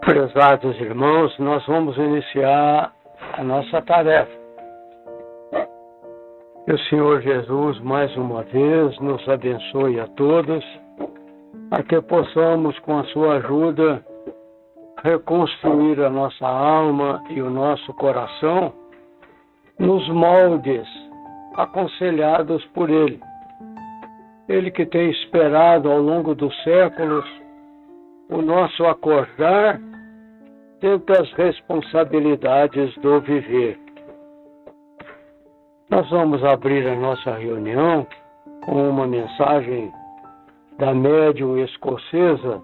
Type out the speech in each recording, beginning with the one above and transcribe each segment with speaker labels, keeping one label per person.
Speaker 1: Prezados irmãos, nós vamos iniciar a nossa tarefa. Que o Senhor Jesus, mais uma vez, nos abençoe a todos, para que possamos, com a sua ajuda, reconstruir a nossa alma e o nosso coração nos moldes aconselhados por Ele. Ele que tem esperado ao longo dos séculos o nosso acordar dentro das responsabilidades do viver. Nós vamos abrir a nossa reunião com uma mensagem da médium escocesa,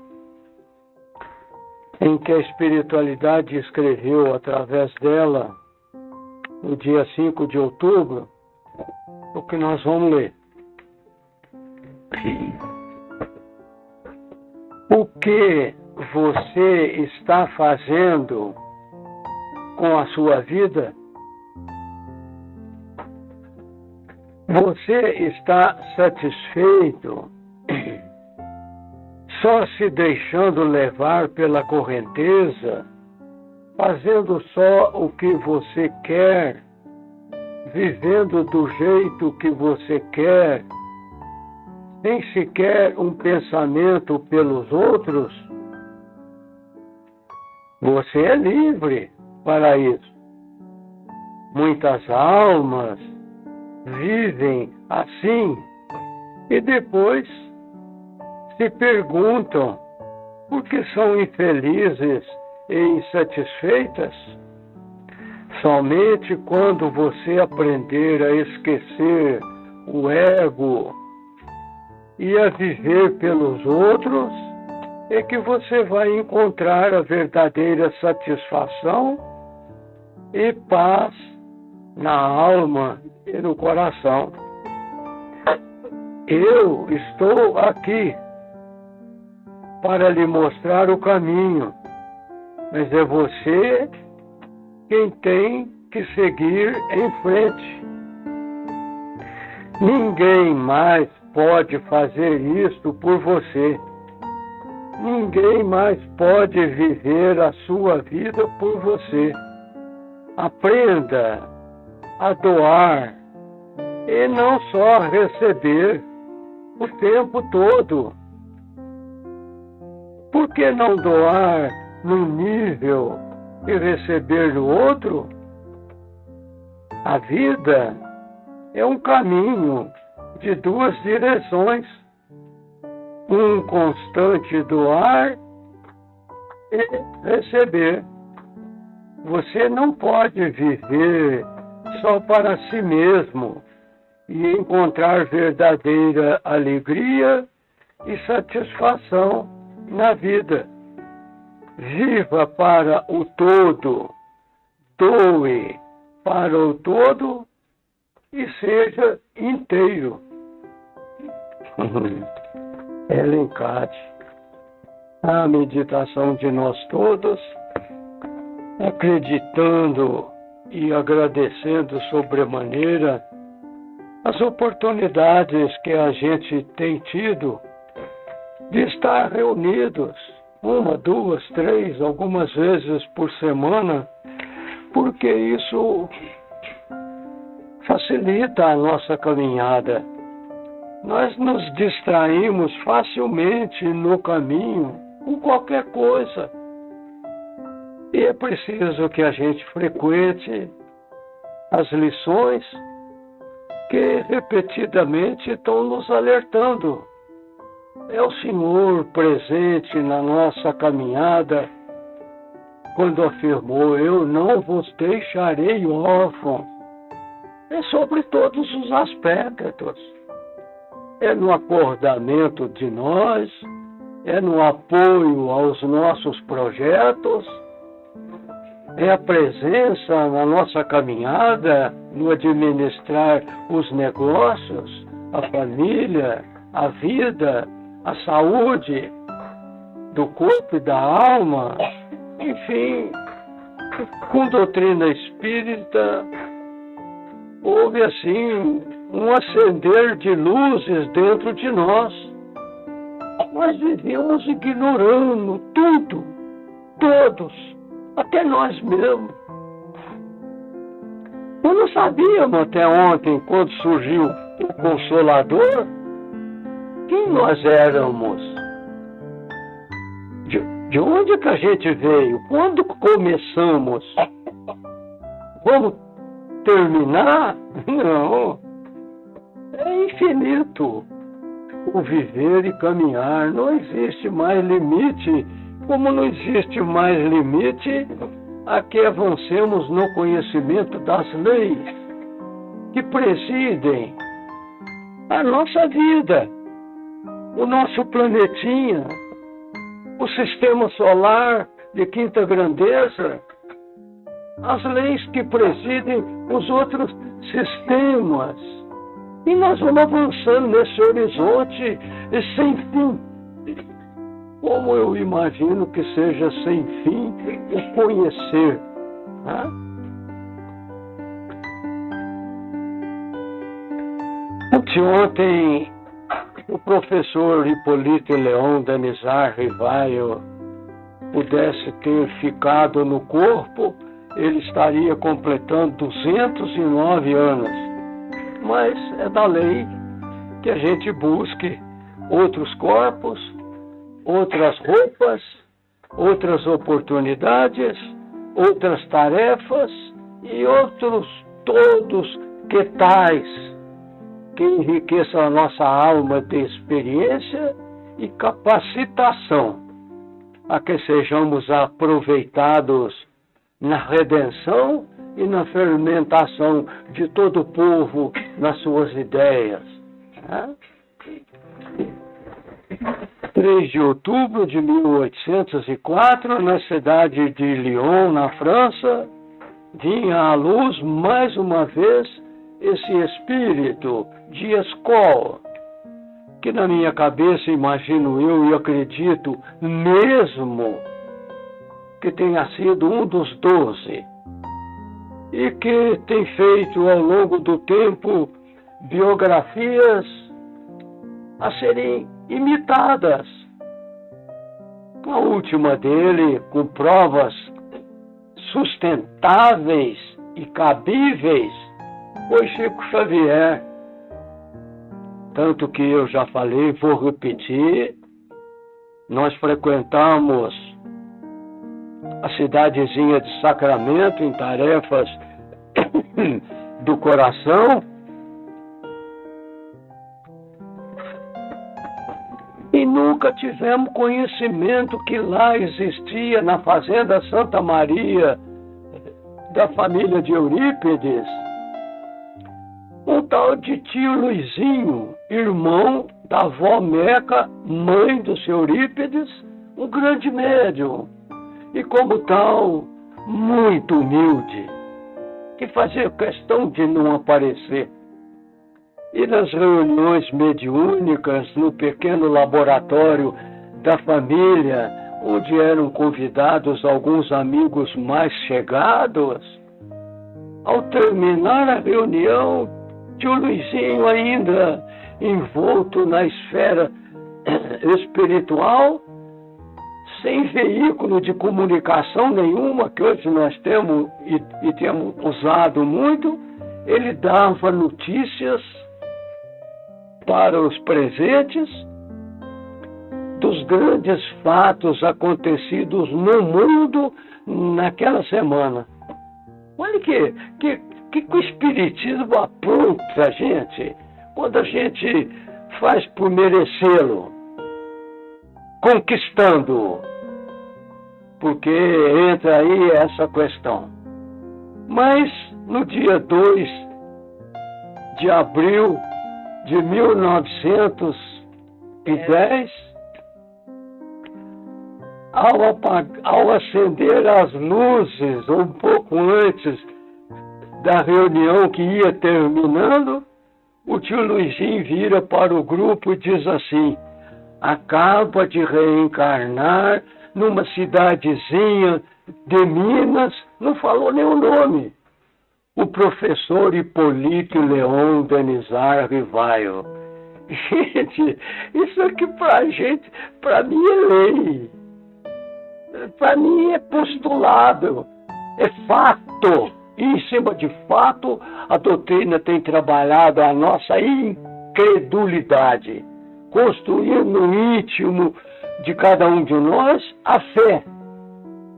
Speaker 1: em que a espiritualidade escreveu através dela, no dia 5 de outubro, o que nós vamos ler. O que você está fazendo com a sua vida? Você está satisfeito só se deixando levar pela correnteza, fazendo só o que você quer, vivendo do jeito que você quer, sem sequer um pensamento pelos outros? Você é livre para isso. Muitas almas vivem assim e depois se perguntam por que são infelizes e insatisfeitas. Somente quando você aprender a esquecer o ego e a viver pelos outros é que você vai encontrar a verdadeira satisfação e paz na alma e no coração. Eu estou aqui para lhe mostrar o caminho, mas é você quem tem que seguir em frente. Ninguém mais pode fazer isto por você. Ninguém mais pode viver a sua vida por você. Aprenda a doar e não só receber o tempo todo. Por que não doar num nível e receber no outro? A vida é um caminho de duas direções. Um constante doar e receber. Você não pode viver só para si mesmo e encontrar verdadeira alegria e satisfação na vida. Viva para o todo, doe para o todo e seja inteiro. Ellen Cade. A meditação de nós todos, acreditando e agradecendo sobremaneira as oportunidades que a gente tem tido de estar reunidos, 1, 2, 3, algumas vezes por semana, porque isso facilita a nossa caminhada. Nós nos distraímos facilmente no caminho com qualquer coisa. E é preciso que a gente frequente as lições que repetidamente estão nos alertando. É o Senhor presente na nossa caminhada quando afirmou: eu não vos deixarei órfãos. É sobre todos os aspectos. É no acordamento de nós, é no apoio aos nossos projetos, é a presença na nossa caminhada, no administrar os negócios, a família, a vida, a saúde do corpo e da alma. Enfim, com doutrina espírita, houve assim um acender de luzes dentro de nós. Nós vivíamos ignorando tudo todos, até nós mesmos. Eu não sabíamos até ontem, quando surgiu o Consolador, quem nós éramos. De onde que a gente veio? Quando começamos? Vamos terminar? Não. É infinito. O viver e caminhar. Não existe mais limite. Como não existe mais limite a que avancemos no conhecimento das leis que presidem a nossa vida, o nosso planetinha, o sistema solar de quinta grandeza, as leis que presidem os outros sistemas. E nós vamos avançando nesse horizonte sem fim. Como eu imagino que seja sem fim o conhecer. Tá? Ontem, o professor Hipólito Leão Danizar Rivaio pudesse ter ficado no corpo, ele estaria completando 209 anos. Mas é da lei que a gente busque outros corpos, outras roupas, outras oportunidades, outras tarefas e outros todos que tais que enriqueçam a nossa alma de experiência e capacitação a que sejamos aproveitados na redenção e na fermentação de todo o povo nas suas ideias. 3 de outubro de 1804, na cidade de Lyon, na França, vinha à luz mais uma vez esse espírito de escola, que na minha cabeça imagino eu e acredito mesmo que tenha sido um dos 12 e que tem feito ao longo do tempo biografias a serem imitadas. A última dele, com provas sustentáveis e cabíveis, foi Chico Xavier. Tanto que eu já falei, vou repetir, nós frequentamos a cidadezinha de Sacramento em tarefas do coração e nunca tivemos conhecimento que lá existia na fazenda Santa Maria da família de Eurípides um tal de tio Luizinho, irmão da avó Meca, mãe do seu Eurípides, um grande médium, e como tal, muito humilde, que fazia questão de não aparecer. E nas reuniões mediúnicas, no pequeno laboratório da família, onde eram convidados alguns amigos mais chegados, ao terminar a reunião, tio Luizinho, ainda envolto na esfera espiritual, sem veículo de comunicação nenhuma, que hoje nós temos e temos usado muito, ele dava notícias para os presentes dos grandes fatos acontecidos no mundo naquela semana. Olha que o Espiritismo apronta a gente quando a gente faz por merecê-lo, conquistando, porque entra aí essa questão. Mas no dia 2 de abril de 1910, ao acender as luzes, um pouco antes da reunião que ia terminando, o tio Luizinho vira para o grupo e diz assim: acaba de reencarnar numa cidadezinha de Minas, não falou nem o nome, o professor Hipólito Leão Danizar Rivaio. Gente, isso aqui pra gente, pra mim é lei. para mim é postulado, é fato. E em cima de fato, a doutrina tem trabalhado a nossa incredulidade, construindo no íntimo de cada um de nós a fé,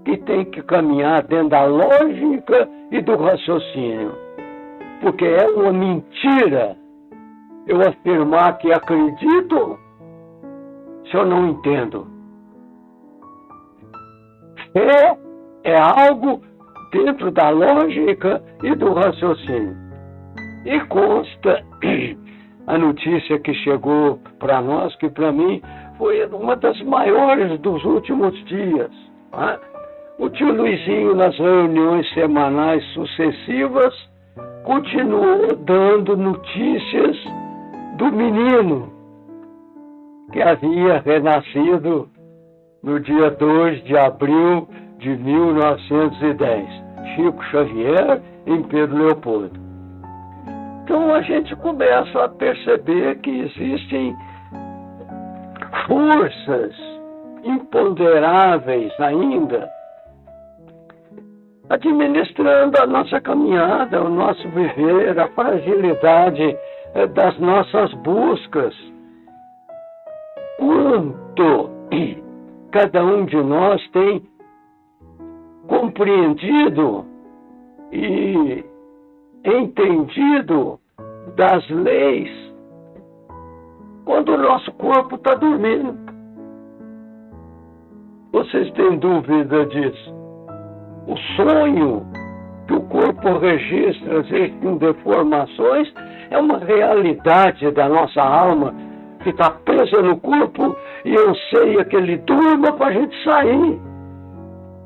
Speaker 1: que tem que caminhar dentro da lógica e do raciocínio. Porque é uma mentira eu afirmar que acredito se eu não entendo. Fé é algo dentro da lógica e do raciocínio. E consta a notícia que chegou para nós, que para mim foi uma das maiores dos últimos dias. Né? O tio Luizinho, nas reuniões semanais sucessivas, continuou dando notícias do menino que havia renascido no dia 2 de abril de 1910, Chico Xavier em Pedro Leopoldo. Então a gente começa a perceber que existem forças imponderáveis ainda administrando a nossa caminhada, o nosso viver, a fragilidade das nossas buscas. Quanto cada um de nós tem compreendido e entendido das leis quando o nosso corpo está dormindo. Vocês têm dúvida disso? O sonho que o corpo registra, às vezes com deformações, é uma realidade da nossa alma que está presa no corpo e anseia que ele durma para a gente sair.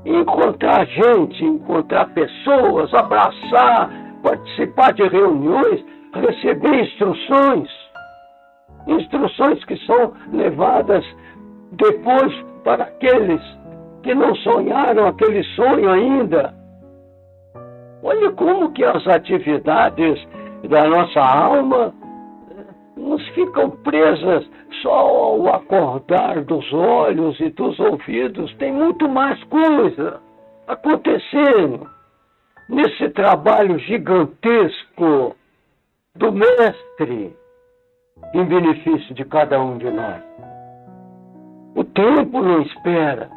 Speaker 1: Encontrar gente, encontrar pessoas, abraçar, participar de reuniões, receber instruções que são levadas depois para aqueles que não sonharam aquele sonho ainda. Olha como que as atividades da nossa alma nos ficam presas só ao acordar dos olhos e dos ouvidos. Tem muito mais coisa acontecendo nesse trabalho gigantesco do Mestre em benefício de cada um de nós. O tempo não espera,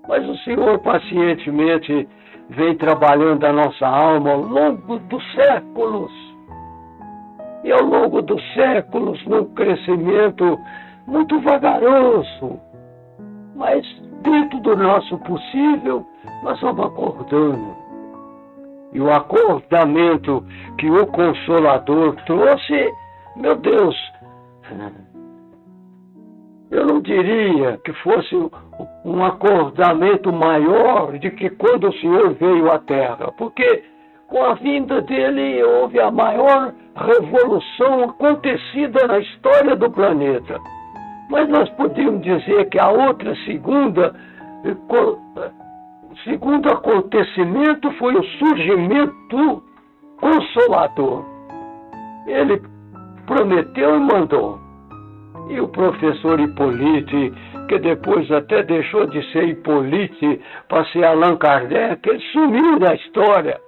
Speaker 1: mas o Senhor pacientemente vem trabalhando a nossa alma ao longo dos séculos. E ao longo dos séculos, num crescimento muito vagaroso, mas dentro do nosso possível, nós vamos acordando. E o acordamento que o Consolador trouxe, meu Deus, eu não diria que fosse um acordamento maior de que quando o Senhor veio à Terra, porque com a vinda dele houve a maior revolução acontecida na história do planeta. Mas nós podemos dizer que a outra segundo acontecimento foi o surgimento consolador. Ele prometeu e mandou. E o professor Hippolyte, que depois até deixou de ser Hippolyte para ser Allan Kardec, ele sumiu da história.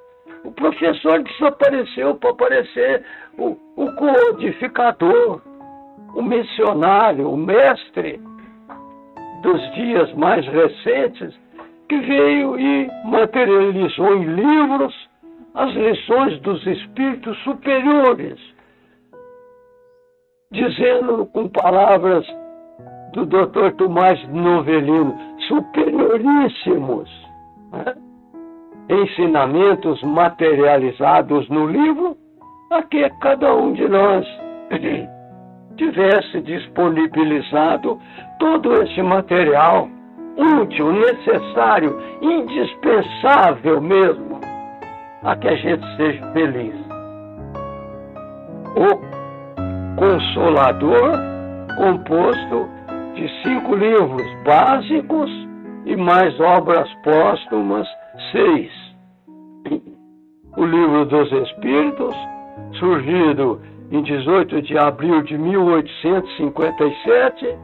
Speaker 1: O professor desapareceu para aparecer o codificador, o missionário, o mestre dos dias mais recentes, que veio e materializou em livros as lições dos espíritos superiores, dizendo com palavras do Dr. Tomás Novelino, superioríssimos, né? Ensinamentos materializados no livro, a que cada um de nós tivesse disponibilizado todo esse material útil, necessário, indispensável mesmo, a que a gente seja feliz. O Consolador, composto de 5 livros básicos e mais obras póstumas, 6. O Livro dos Espíritos, surgido em 18 de abril de 1857,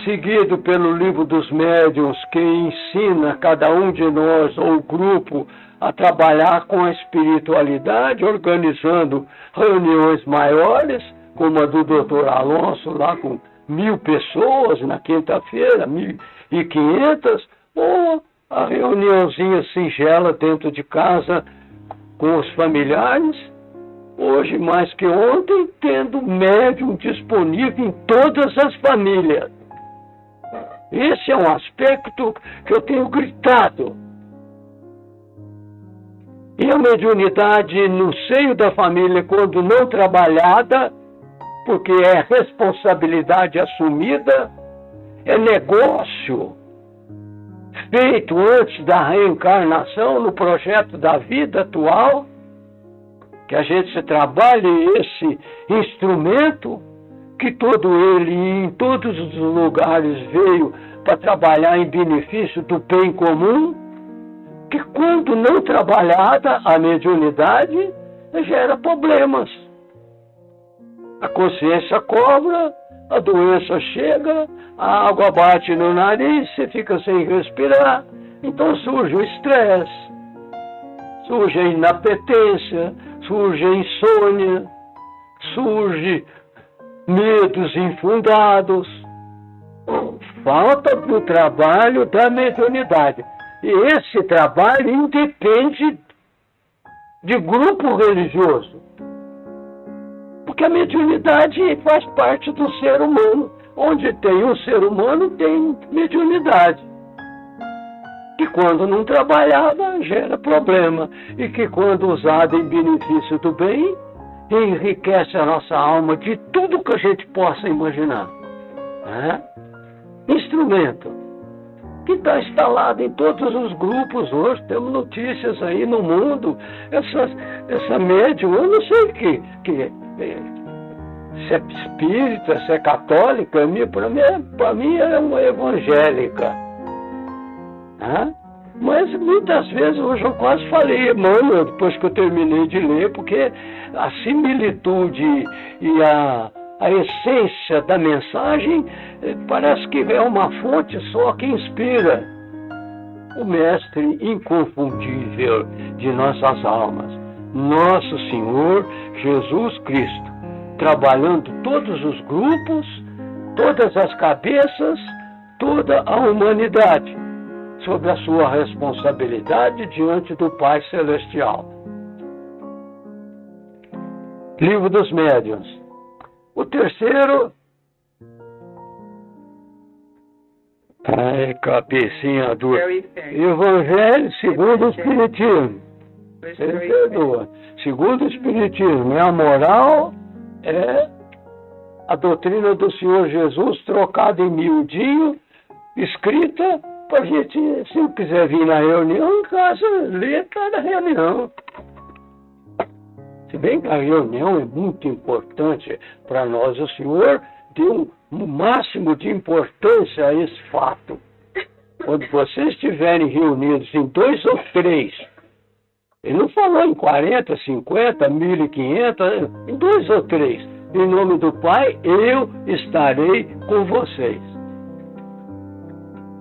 Speaker 1: seguido pelo Livro dos Médiuns, que ensina cada um de nós, ou grupo, a trabalhar com a espiritualidade, organizando reuniões maiores, como a do Dr. Alonso, lá com 1.000 pessoas na quinta-feira, 1.500, ou a reuniãozinha singela dentro de casa com os familiares, hoje mais que ontem, tendo médium disponível em todas as famílias. Esse é um aspecto que eu tenho gritado. E a mediunidade no seio da família, quando não trabalhada, porque é responsabilidade assumida, é negócio feito antes da reencarnação no projeto da vida atual, que a gente se trabalhe esse instrumento, que todo ele em todos os lugares veio para trabalhar em benefício do bem comum, que quando não trabalhada a mediunidade gera problemas. A consciência cobra, a doença chega, a água bate no nariz, você fica sem respirar, então surge o estresse, surge a inapetência, surge a insônia, surge medos infundados, falta do trabalho da mediunidade. E esse trabalho independe de grupo religioso, porque a mediunidade faz parte do ser humano. Onde tem um ser humano, tem mediunidade, que quando não trabalhada gera problema, e que quando usada em benefício do bem, enriquece a nossa alma de tudo que a gente possa imaginar. Instrumento que está instalado em todos os grupos hoje. Temos notícias aí no mundo. Essa médium, eu não sei se é espírita, se é católica, para mim é uma evangélica. Mas muitas vezes, hoje eu quase falei, Emmanuel, depois que eu terminei de ler, porque a similitude e a essência da mensagem parece que é uma fonte só que inspira. O Mestre inconfundível de nossas almas, Nosso Senhor Jesus Cristo, trabalhando todos os grupos, todas as cabeças, toda a humanidade, sob a sua responsabilidade diante do Pai Celestial. Livro dos Médiuns. O terceiro... cabecinha dura. Evangelho segundo o Espiritismo. Você perdoa. Segundo o Espiritismo, é a moral, é a doutrina do Senhor Jesus trocada em miudinho, escrita para a gente, se eu quiser vir na reunião, em casa, ler cada reunião. Se bem que a reunião é muito importante para nós, o Senhor deu um máximo de importância a esse fato. Quando vocês estiverem reunidos em 2 ou 3, ele não falou em 40, 50, 1.500, em 2 ou 3, em nome do Pai, eu estarei com vocês.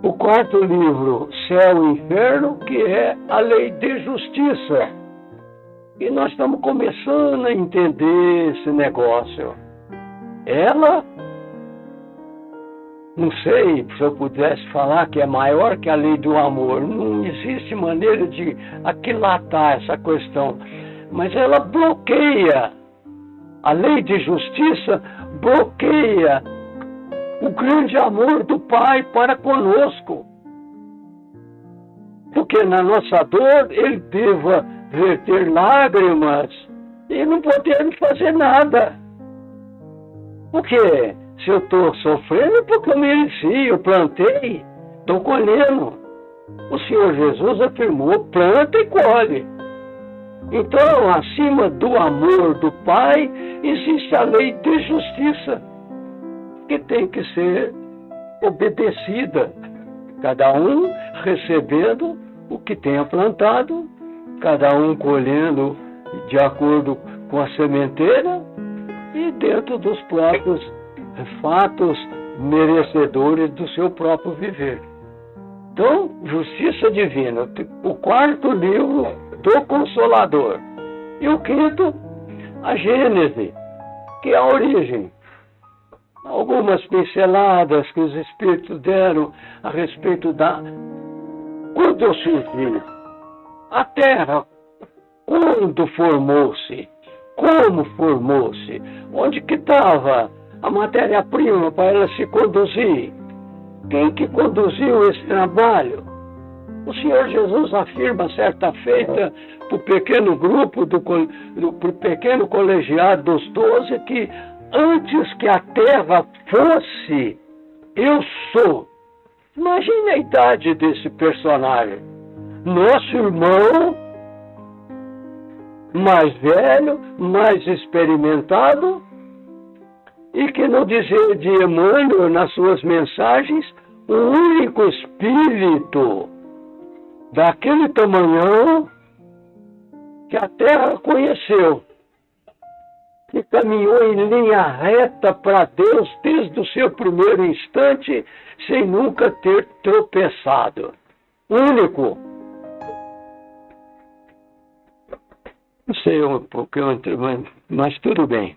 Speaker 1: O quarto livro, Céu e Inferno, que é a lei de justiça. E nós estamos começando a entender esse negócio. Ela, não sei se eu pudesse falar que é maior que a lei do amor. Não existe maneira de aquilatar essa questão. Mas ela bloqueia. A lei de justiça bloqueia o grande amor do Pai para conosco. Porque na nossa dor ele deva verter lágrimas e não podemos fazer nada. Por quê? Se eu estou sofrendo, é porque eu mereci, eu plantei, estou colhendo. O Senhor Jesus afirmou, planta e colhe. Então, acima do amor do Pai, existe a lei de justiça, que tem que ser obedecida. Cada um recebendo o que tenha plantado, cada um colhendo de acordo com a sementeira e dentro dos próprios fatos merecedores do seu próprio viver. Então, justiça divina, o quarto livro do Consolador. E o quinto, a Gênese, que é a origem. Algumas pinceladas que os Espíritos deram a respeito da... Quando surgiu a Terra, quando formou-se, como formou-se, onde que estava a matéria-prima para ela se conduzir, quem que conduziu esse trabalho? O Senhor Jesus afirma certa feita para o pequeno grupo, para o pequeno colegiado dos 12, que antes que a Terra fosse, eu sou. Imagine a idade desse personagem. Nosso irmão, mais velho, mais experimentado, e que no dizer de Emmanuel, nas suas mensagens, o único espírito daquele tamanhão que a Terra conheceu, que caminhou em linha reta para Deus desde o seu primeiro instante, sem nunca ter tropeçado. Único. Não sei um pouco, mas tudo bem.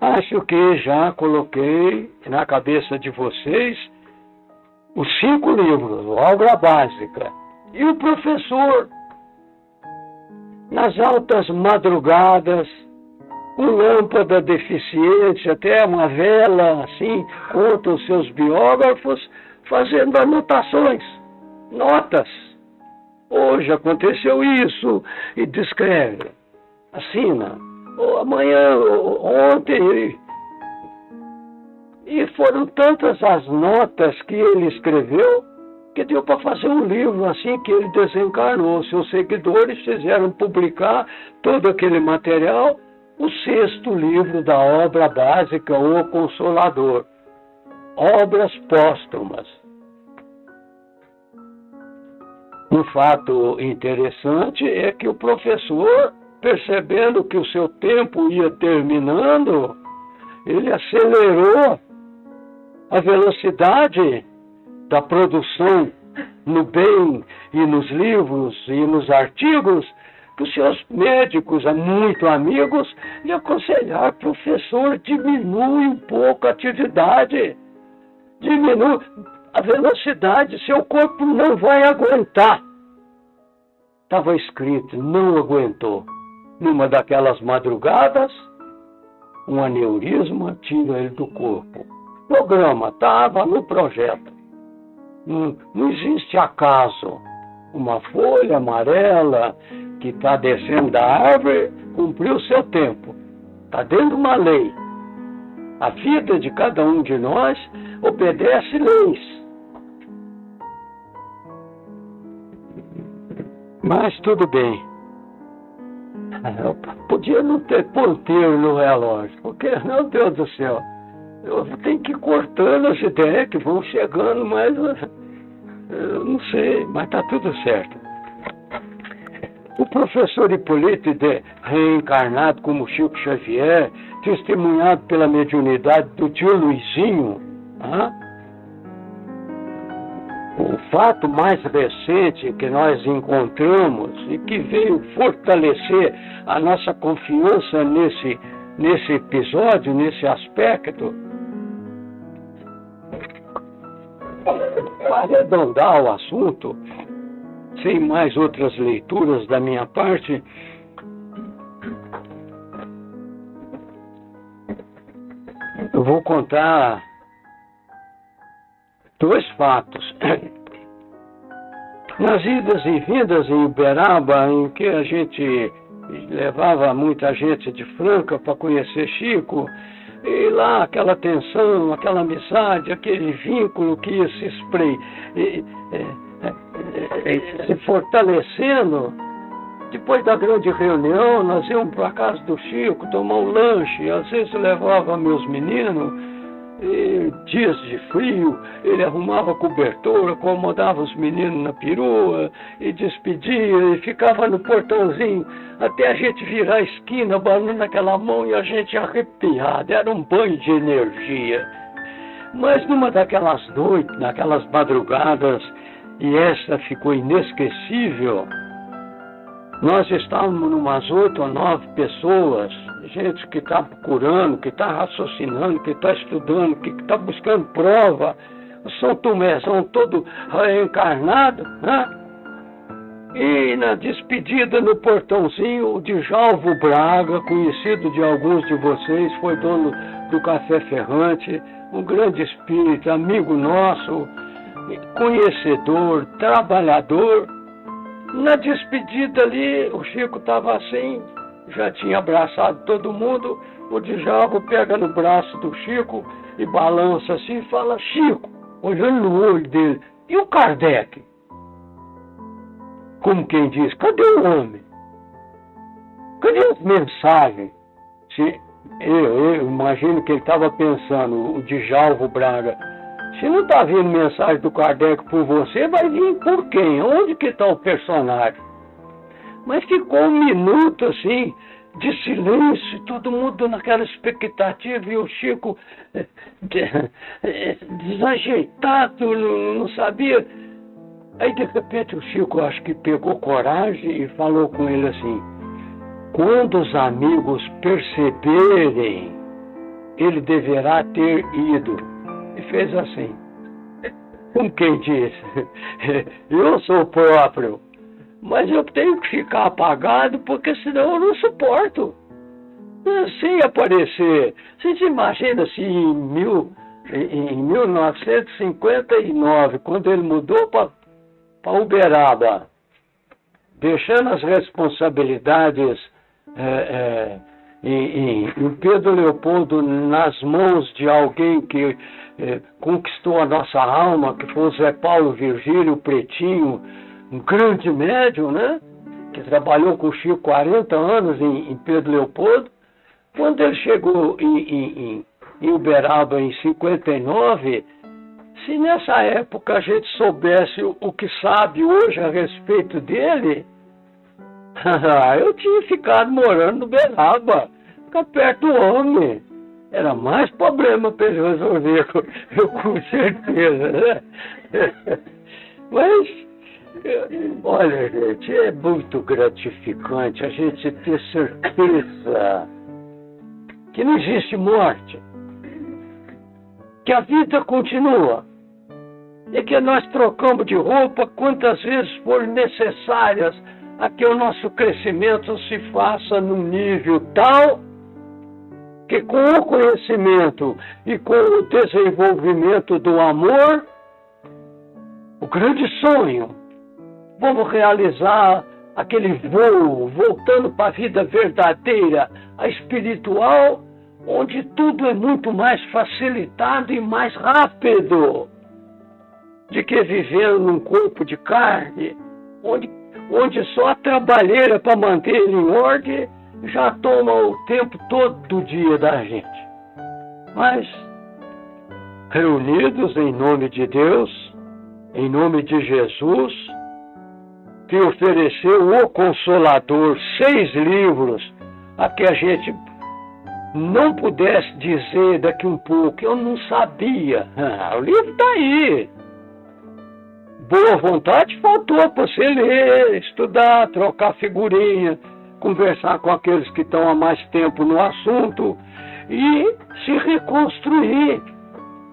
Speaker 1: Acho que já coloquei na cabeça de vocês os 5 livros, obra básica. E o professor, nas altas madrugadas, com lâmpada deficiente, até uma vela, assim, conta os seus biógrafos, fazendo anotações, notas. Hoje aconteceu isso, e descreve, assina. Ou amanhã, ou ontem. E foram tantas as notas que ele escreveu, que deu para fazer um livro assim que ele desencarnou. Seus seguidores fizeram publicar todo aquele material, o 6º livro da obra básica, O Consolador. Obras póstumas. Um fato interessante é que o professor, percebendo que o seu tempo ia terminando, ele acelerou a velocidade da produção no bem e nos livros e nos artigos, que os seus médicos, muito amigos, lhe aconselharam: professor, diminui um pouco a atividade, diminui a velocidade, seu corpo não vai aguentar. Estava escrito, não aguentou. Numa daquelas madrugadas, um aneurisma tira ele do corpo. O programa estava no projeto. Não existe acaso. Uma folha amarela que está descendo da árvore cumpriu seu tempo. Está dentro de uma lei. A vida de cada um de nós obedece leis. Mas tudo bem. Eu podia não ter ponteiro no relógio, porque, meu Deus do céu, eu tenho que ir cortando as ideias que vão chegando, mas eu não sei, mas está tudo certo. O professor Hipólito, reencarnado como Chico Xavier, testemunhado pela mediunidade do tio Luizinho, o fato mais recente que nós encontramos e que veio fortalecer a nossa confiança nesse episódio, nesse aspecto, para arredondar o assunto, sem mais outras leituras da minha parte, eu vou contar 2 fatos. Nas idas e vindas em Uberaba, em que a gente levava muita gente de Franca para conhecer Chico, e lá aquela tensão, aquela amizade, aquele vínculo que ia se fortalecendo. Depois da grande reunião, nós íamos para a casa do Chico tomar um lanche, às vezes levava meus meninos. E dias de frio, ele arrumava cobertura, acomodava os meninos na perua e despedia e ficava no portãozinho até a gente virar a esquina, banando aquela mão e a gente arrepiado. Era um banho de energia. Mas numa daquelas noites, naquelas madrugadas, e essa ficou inesquecível, nós estávamos umas 8 ou 9 pessoas, gente que está procurando, que está raciocinando, que está estudando, que está buscando prova, o São Tomézão todo reencarnado, né? E na despedida no portãozinho, o Djalvo Braga, conhecido de alguns de vocês, foi dono do Café Ferrante, um grande espírito, amigo nosso, conhecedor, trabalhador. Na despedida ali, o Chico estava assim, já tinha abraçado todo mundo, o Djalvo pega no braço do Chico e balança assim e fala: Chico, olhando no olho dele, e o Kardec? Como quem diz, cadê o homem? Cadê as mensagens? Eu imagino que ele estava pensando, o Djalvo Braga, se não está vindo mensagem do Kardec por você, vai vir por quem? Onde que está o personagem? Mas ficou um minuto assim, de silêncio, todo mundo naquela expectativa, e o Chico desajeitado, não sabia. Aí de repente o Chico, acho que pegou coragem e falou com ele assim: quando os amigos perceberem, ele deverá ter ido. E fez assim, como quem diz, eu sou o próprio, mas eu tenho que ficar apagado, porque senão eu não suporto. Sem aparecer. Você se imagina se em 1959, quando ele mudou para Uberaba, deixando as responsabilidades em Pedro Leopoldo nas mãos de alguém que conquistou a nossa alma, que foi o Zé Paulo Virgílio Pretinho, um grande médium, né? Que trabalhou com o Chico 40 anos em Pedro Leopoldo. Quando ele chegou em Uberaba em 59, se nessa época a gente soubesse o que sabe hoje a respeito dele, eu tinha ficado morando no Uberaba, ficar perto do homem. Era mais problema para ele resolver, eu com certeza, né? Mas, olha, gente, é muito gratificante a gente ter certeza que não existe morte, que a vida continua, e que nós trocamos de roupa quantas vezes forem necessárias a que o nosso crescimento se faça num nível tal que, com o conhecimento e com o desenvolvimento do amor, o grande sonho, vamos realizar aquele voo, voltando para a vida verdadeira, a espiritual, onde tudo é muito mais facilitado e mais rápido de que viver num corpo de carne, onde só a trabalheira para manter ele em ordem já toma o tempo todo do dia da gente. Mas, reunidos em nome de Deus, em nome de Jesus, que ofereceu o Consolador 6 livros, a que a gente não pudesse dizer daqui um pouco, eu não sabia. O livro está aí. Boa vontade faltou para você ler, estudar, trocar figurinha, conversar com aqueles que estão há mais tempo no assunto e se reconstruir,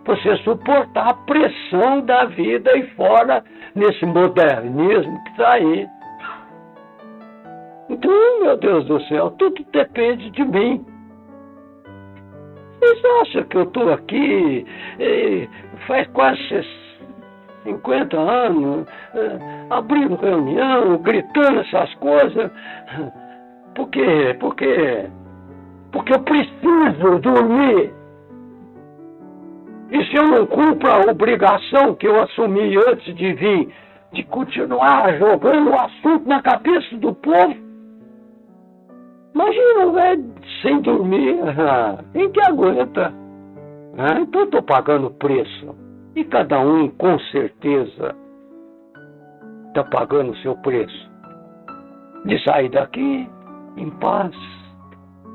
Speaker 1: para você suportar a pressão da vida aí fora, nesse modernismo que está aí. Então, meu Deus do céu, tudo depende de mim. Vocês acham que eu estou aqui faz quase 50 anos, abrindo reunião, gritando essas coisas? Por quê? Porque eu preciso dormir. E se eu não cumpro a obrigação que eu assumi antes de vir, de continuar jogando o assunto na cabeça do povo, imagina, velho, sem dormir, quem que aguenta? Então eu estou pagando preço. E cada um, com certeza, está pagando o seu preço. De sair daqui em paz,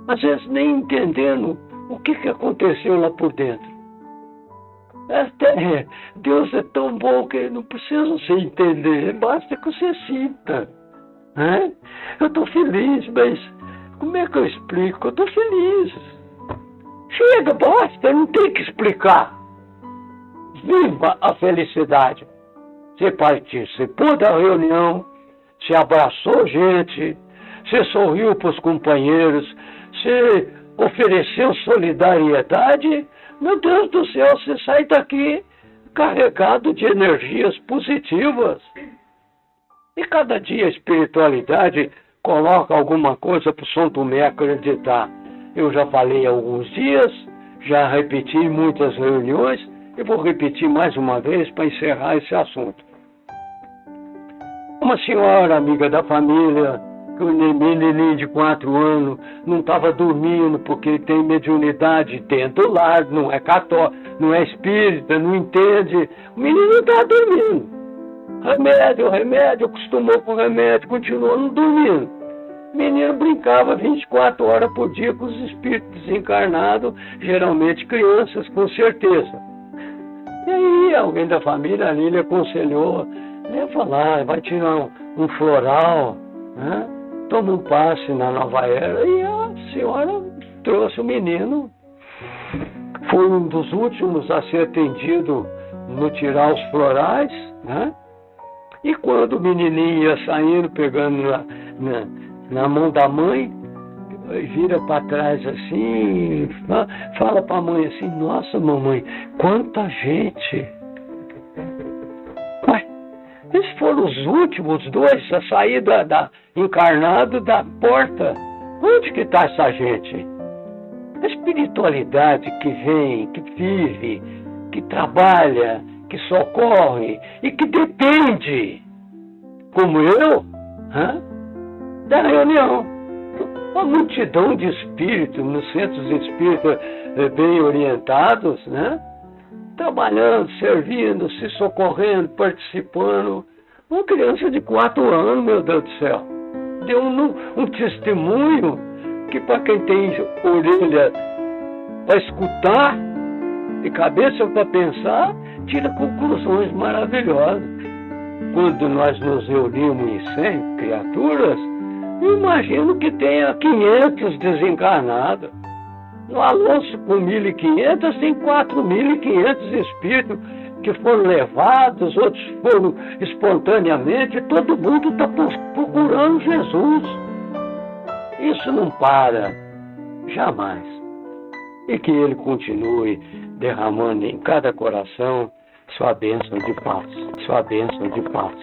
Speaker 1: às vezes nem entendendo o que aconteceu lá por dentro. Deus é tão bom que não precisa você entender, basta que você sinta. Né? Eu estou feliz, mas como é que eu explico? Eu estou feliz. Chega, basta, não tem que explicar. Viva a felicidade. Você participou da reunião, você abraçou gente, você sorriu para os companheiros, você ofereceu solidariedade. Meu Deus do céu, você sai daqui carregado de energias positivas. E cada dia a espiritualidade coloca alguma coisa para o São Tomé acreditar. Eu já falei há alguns dias, já repeti em muitas reuniões, e vou repetir mais uma vez para encerrar esse assunto. Uma senhora amiga da família, que o menininho de 4 anos não estava dormindo porque tem mediunidade dentro do lar, não é católico, não é espírita, não entende. O menino não está dormindo. Remédio, acostumou com remédio, continuou não dormindo. O menino brincava 24 horas por dia com os espíritos desencarnados, geralmente crianças, com certeza. E aí alguém da família ali lhe aconselhou, leva lá, vai tirar um floral, né? Toma um passe na Nova Era. E a senhora trouxe o menino. Foi um dos últimos a ser atendido no tirar os florais, né? E quando o menininho ia saindo, pegando na mão da mãe, vira para trás assim, fala para a mãe assim, nossa mamãe, quanta gente. Ué, esses foram os últimos dois a sair encarnado da porta. Onde que está essa gente? A espiritualidade que vem, que vive, que trabalha, que socorre e que depende, como eu, da reunião. Uma multidão de espíritos nos centros espíritas bem orientados, né? Trabalhando, servindo, se socorrendo, participando. Uma criança de 4 anos, meu Deus do céu, deu um testemunho que para quem tem orelha para escutar e cabeça para pensar, tira conclusões maravilhosas. Quando nós nos reunimos em 100 criaturas, eu imagino que tenha 500 desencarnados. No Alonso, com 1.500, tem 4.500 espíritos que foram levados, outros foram espontaneamente. Todo mundo está procurando Jesus. Isso não para, jamais. E que Ele continue derramando em cada coração sua bênção de paz, sua bênção de paz.